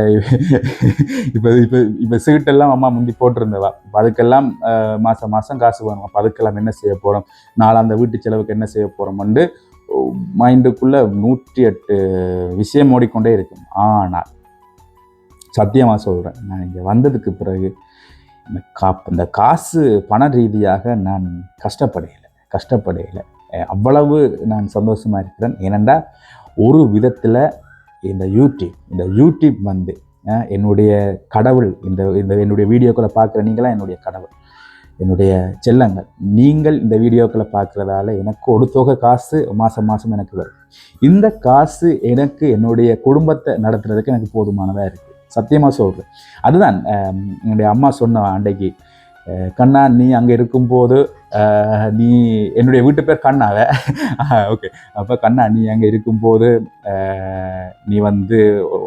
Speaker 1: இப்போ இப்போ இப்போ சீட்டெல்லாம் அம்மா முந்தி போட்டிருந்தவா, இப்போ அதுக்கெல்லாம் மாதம் காசு வேணும், அப்போ அதுக்கெல்லாம் என்ன செய்ய போகிறோம், அந்த வீட்டு செலவுக்கு என்ன செய்ய போகிறோம்னு மைண்டுக்குள்ளே 108 விஷயம் ஓடிக்கொண்டே இருக்கும். ஆனால் சத்தியமாக சொல்கிறேன், நான் இங்கே வந்ததுக்கு பிறகு இந்த காசு பண ரீதியாக நான் கஷ்டப்படையில அவ்வளவு நான் சந்தோஷமாக இருக்கிறேன். ஏனென்றால் ஒரு விதத்தில் இந்த யூடியூப் வந்து என்னுடைய கடவுள். இந்த என்னுடைய வீடியோக்களை பார்க்குற நீங்களாம் என்னுடைய கடவுள், என்னுடைய செல்லங்கள். நீங்கள் இந்த வீடியோக்களை பார்க்குறதால எனக்கு ஒரு தொகை காசு மாதம் எனக்கு வரும். இந்த காசு எனக்கு என்னுடைய குடும்பத்தை நடத்துறதுக்கு எனக்கு போதுமானதாக இருக்குது, சத்தியமாக சொல்கிறேன். அதுதான் என்னுடைய அம்மா சொன்ன அன்றைக்கு, கண்ணா நீ அங்கே இருக்கும்போது நீ என்னுடைய வீட்டு பேர் கண்ணாவை ஓகே, அப்போ கண்ணா நீ அங்கே இருக்கும்போது நீ வந்து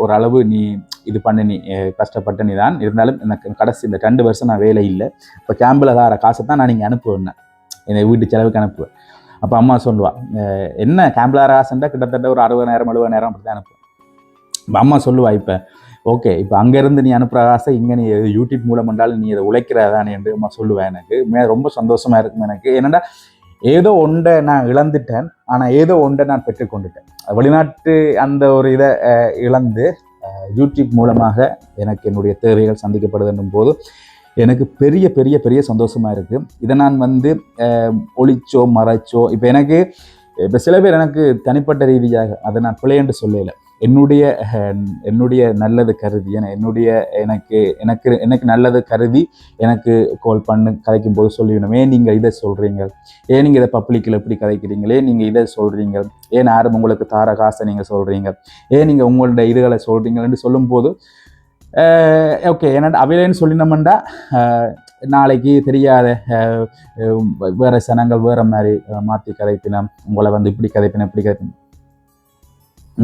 Speaker 1: ஓரளவு நீ இது பண்ண, நீ கஷ்டப்பட்ட நீ தான் இருந்தாலும் எனக்கு கடைசி இந்த 2 வருஷம் நான் வேலை இல்லை, இப்போ கேம்பில் தார காசை தான் நான் நீங்கள் அனுப்புவேன், என்னை வீட்டு செலவுக்கு அனுப்புவேன். அப்போ அம்மா சொல்லுவாள், என்ன கேம்பில் தார காசுன்றா கிட்டத்தட்ட ஒரு 60,000 அப்படி தான் அனுப்புவேன். இப்போ அம்மா சொல்லுவா, இப்போ ஓகே, இப்போ அங்கேருந்து நீ அனுப்புகிற காசை இங்கே நீ யூடியூப் மூலம் என்றாலும் நீ அதை உழைக்கிறதானே என்று அம்மா சொல்லுவேன். எனக்கு ரொம்ப சந்தோஷமாக இருக்கும் எனக்கு. ஏன்னா ஏதோ ஒன்றை நான் இழந்துட்டேன், ஆனால் ஏதோ ஒன்றை நான் பெற்றுக்கொண்டுட்டேன். வெளிநாட்டு அந்த ஒரு இதை இழந்து யூடியூப் மூலமாக எனக்கு என்னுடைய தேவைகள் சந்திக்கப்படுதுன்னும் போது எனக்கு பெரிய பெரிய பெரிய சந்தோஷமாக இருக்குது. இதை நான் வந்து ஒளிச்சோ மறைச்சோ, இப்போ சில பேர் எனக்கு தனிப்பட்ட ரீதியாக அதை நான் பிழையென்று சொல்லலை, என்னுடைய நல்லது கருதி, எனக்கு நல்லது கருதி எனக்கு கால் பண்ணு கதைக்கும் போது சொல்லிவிடணும், ஏன் நீங்கள் இதை சொல்கிறீங்க, ஏன் நீங்கள் இதை பப்ளிக்கில் எப்படி கதைக்கிறீங்களே, நீங்கள் இதை சொல்கிறீங்க, ஏன் யாரும் உங்களுக்கு தார காசை நீங்கள் சொல்கிறீங்க, ஏன் நீங்கள் உங்களோட இதுகளை சொல்கிறீங்கன்னு சொல்லும்போது ஓகே, ஏன்னா அவையிலேன்னு சொல்லினோம்னா நாளைக்கு தெரியாத வேறு சனங்கள் வேறு மாதிரி மாற்றி கதைப்பினம், உங்களை வந்து இப்படி கதைப்பினம் இப்படி கதைப்பினம்.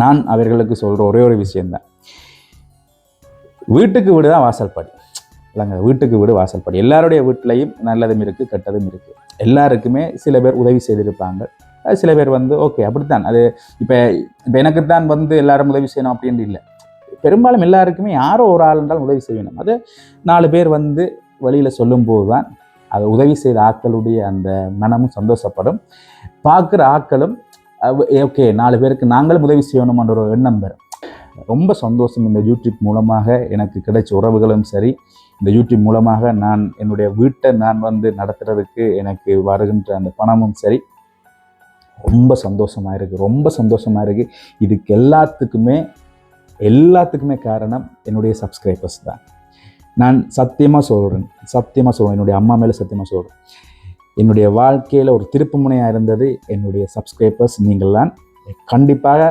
Speaker 1: நான் அவர்களுக்கு சொல்கிற ஒரே ஒரு விஷயந்தான், வீட்டுக்கு வீடு தான் வாசல்படி இல்லைங்க, வீட்டுக்கு வீடு வாசல்படி. எல்லாருடைய வீட்டிலையும் நல்லதும் இருக்குது கெட்டதும் இருக்குது. எல்லாருக்குமே சில பேர் உதவி செய்திருப்பாங்க, சில பேர் வந்து ஓகே அப்படித்தான். அது இப்போ எனக்குத்தான் வந்து எல்லாரும் உதவி செய்யணும் அப்படின்னு இல்லை, பெரும்பாலும் எல்லாருக்குமே யாரோ ஒரு ஆள் என்றால் உதவி செய்யணும். அது 4 பேர் வந்து வழியில் சொல்லும்போது தான் அது உதவி செய்த ஆக்களுடைய அந்த மனமும் சந்தோஷப்படும், பார்க்குற ஆக்களும் ஓகே 4 பேருக்கு நாங்களும் உதவி செய்யணும்ன்ற ஒரு எண்ணம் பெறும். ரொம்ப சந்தோஷம். இந்த யூடியூப் மூலமாக எனக்கு கிடைச்ச உறவுகளும் சரி, இந்த யூடியூப் மூலமாக நான் என்னுடைய வீட்டை நான் வந்து நடத்துறதுக்கு எனக்கு வருகின்ற அந்த பணமும் சரி, ரொம்ப சந்தோஷமாக இருக்குது. இதுக்கு எல்லாத்துக்குமே காரணம் என்னுடைய சப்ஸ்கிரைபர்ஸ் தான். நான் சத்தியமாக சொல்கிறேன், என்னுடைய அம்மா மேலே சத்தியமாக சொல்கிறேன், என்னுடைய வாழ்க்கையில் ஒரு திருப்பு முனையாக இருந்தது என்னுடைய சப்ஸ்கிரைபர்ஸ் நீங்கள் தான். கண்டிப்பாக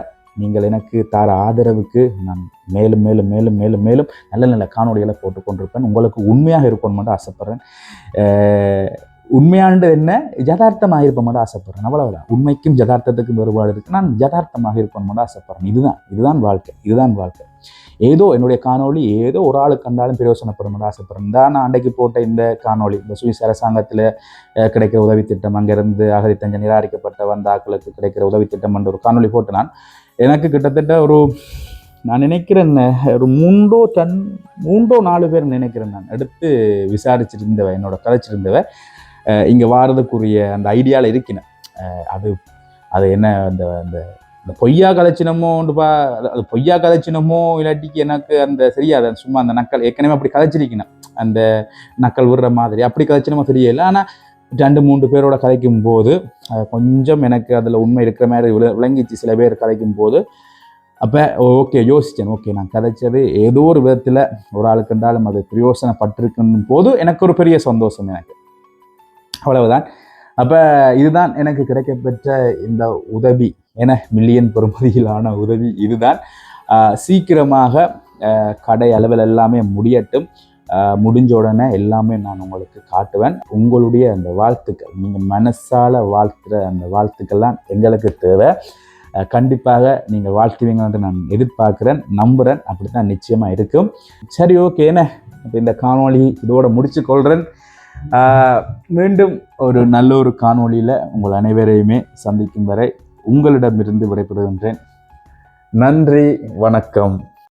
Speaker 1: நீங்கள் எனக்கு தர ஆதரவுக்கு நான் மேலும் மேலும் மேலும் மேலும் மேலும் நல்ல நல்ல காணொலிகளை போட்டுக்கொண்டிருப்பேன். உங்களுக்கு உண்மையாக இருக்கணும் மட்டும் ஆசைப்பட்றேன். உண்மையானது என்ன, யதார்த்தமாக இருப்ப மட்டும் ஆசைப்பட்றேன், அவ்வளவுதான். உண்மைக்கும் யதார்த்தத்துக்கும் வேறுபாடு இருக்குது. நான் யதார்த்தமாக இருக்கணும் மட்டும் ஆசைப்பட்றேன். இதுதான் வாழ்க்கை. ஏதோ என்னுடைய காணொலி ஏதோ ஒரு ஆளுக்கு கண்டாலும் பிரயோசனப்படும் மட்டும் ஆசைப்பட்றேன். தான் நான் அன்றைக்கு போட்ட இந்த காணொலி, இந்த சுவிஸ் அரசாங்கத்தில் கிடைக்கிற உதவி திட்டம், அங்கேருந்து அகதித்தஞ்ச நிராகரிக்கப்பட்ட வந்த ஆக்களுக்கு கிடைக்கிற உதவி திட்டம் என்ற ஒரு காணொலி போட்டு எனக்கு கிட்டத்தட்ட நான் நினைக்கிறேன் ஒரு 3-4 பேர் நினைக்கிறேன். நான் எடுத்து விசாரிச்சிருந்தவ, என்னோட கதைச்சிருந்தவ இங்கே வாரதுக்குரிய அந்த ஐடியாவில் இருக்கினேன். அது என்ன அந்த பொய்யா கதைச்சினமோண்டுப்பா, அது பொய்யா கதைச்சினமோ இல்லாட்டிக்கு எனக்கு அந்த தெரியாது. சும்மா அந்த நக்கல் ஏற்கனவே அப்படி கதைச்சிருக்கணும், அந்த நக்கல் விடுற மாதிரி அப்படி கதைச்சினமோ தெரியல. ஆனால் 2 3 பேரோட கதைக்கும் போது கொஞ்சம் எனக்கு அதில் உண்மை இருக்கிற மாதிரி விளங்கிச்சு சில பேர் கதைக்கும் போது. அப்போ ஓகே யோசித்தேன், ஓகே நான் கதைச்சது ஏதோ ஒரு விதத்தில் ஒரு ஆளுக்கு இருந்தாலும் அது பிரயோசனப்பட்டிருக்கும் போது எனக்கு ஒரு பெரிய சந்தோஷம் எனக்கு, அவ்வளவுதான். அப்போ இதுதான் எனக்கு கிடைக்கப்பெற்ற இந்த உதவி, என மில்லியன் பெறுமதியிலான உதவி இதுதான். சீக்கிரமாக கடை அளவில் எல்லாமே முடியட்டும். முடிஞ்ச உடனே எல்லாமே நான் உங்களுக்கு காட்டுவேன். உங்களுடைய அந்த வாழ்த்துக்கள், நீங்கள் மனசால வாழ்த்துற அந்த வாழ்த்துக்கள்லாம் எங்களுக்கு தேவை. கண்டிப்பாக நீங்கள் வாழ்த்துவீங்கன்னு நான் எதிர்பார்க்குறேன், நம்புகிறேன். அப்படி தான் நிச்சயமாக இருக்கும். சரி, ஓகே, என்ன இப்போ இந்த காணொளி இதோட முடிச்சு கொள்கிறேன். மீண்டும் ஒரு நல்ல ஒரு காணொளியில் உங்கள் அனைவரையுமே சந்திக்கும் வரை உங்களிடமிருந்து விடைபெறுகின்றேன். நன்றி, வணக்கம்.